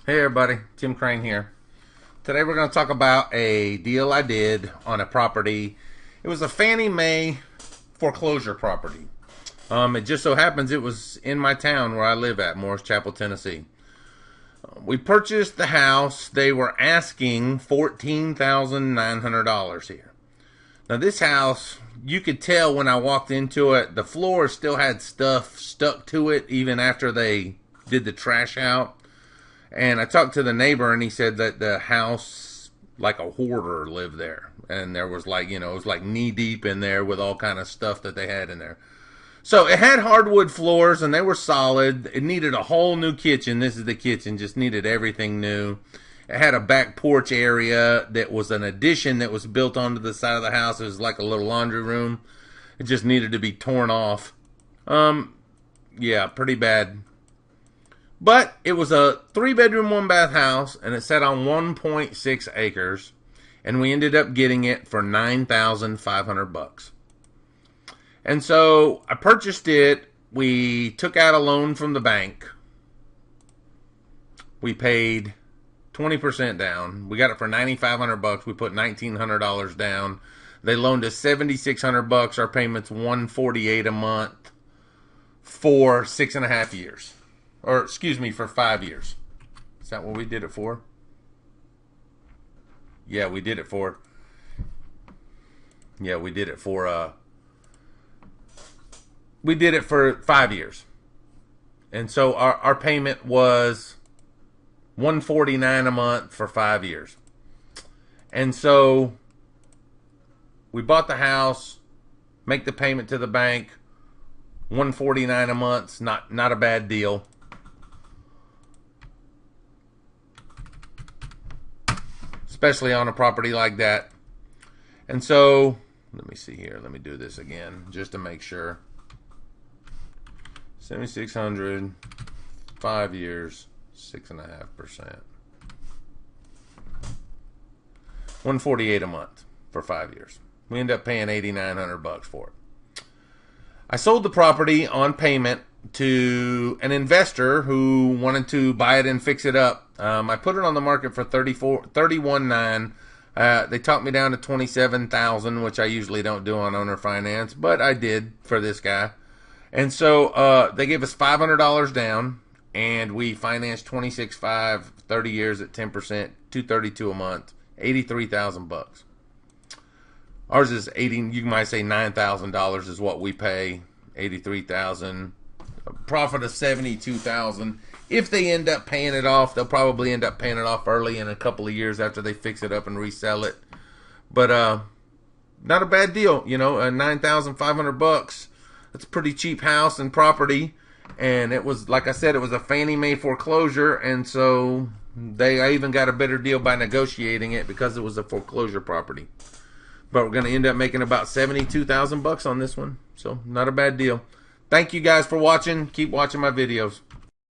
Hey everybody, Tim Crane here. Today we're going to talk about a deal I did on a property. It was a Fannie Mae foreclosure property. It just so happens it was in my town where I live at, Morris Chapel, Tennessee. We purchased the house. They were asking $14,900 here. Now this house, you could tell when I walked into it, the floor still had stuff stuck to it even after they did the trash out. And I talked to the neighbor, and he said that the house, like a hoarder, lived there. And there was like, it was like knee deep in there with all kind of stuff that they had in there. So it had hardwood floors, and they were solid. It needed a whole new kitchen. This is the kitchen, just needed everything new. It had a back porch area that was an addition that was built onto the side of the house. It was like a little laundry room. It just needed to be torn off. Yeah, pretty bad. But it was a 3-bedroom, 1-bath house, and it sat on 1.6 acres, and we ended up getting it for $9,500. And so I purchased it. We took out a loan from the bank. We paid 20% down. We got it for $9,500. We put $1,900 down. They loaned us $7,600. Our payment's $148 a month for 6.5 years. Or, excuse me, for 5 years. Is that what we did it for? Yeah, we did it for... Yeah, we did it for... We did it for 5 years. And so our payment was $149 a month for 5 years. And so we bought the house, make the payment to the bank, $149 a month, not a bad deal. Especially on a property like that. And so, let me see here. Let me do this again just to make sure. 7,600, 5 years, 6.5%. 148 a month for 5 years. We end up paying $8,900 for it. I sold the property on payment to an investor who wanted to buy it and fix it up. I put it on the market for $31,900. They talked me down to $27,000, which I usually don't do on owner finance, but I did for this guy. And so they gave us $500 down, and we financed $26,500, 30 years at 10%, $232 a month, $83,000. Ours is you might say $9,000 is what we pay, $83,000. A profit of $72,000. If they end up paying it off, they'll probably end up paying it off early in a couple of years after they fix it up and resell it. But not a bad deal, $9,500. That's a pretty cheap house and property, and it was, like I said, it was a Fannie Mae foreclosure, and so I even got a better deal by negotiating it because it was a foreclosure property. But we're going to end up making about $72,000 on this one, so not a bad deal. Thank you guys for watching. Keep watching my videos.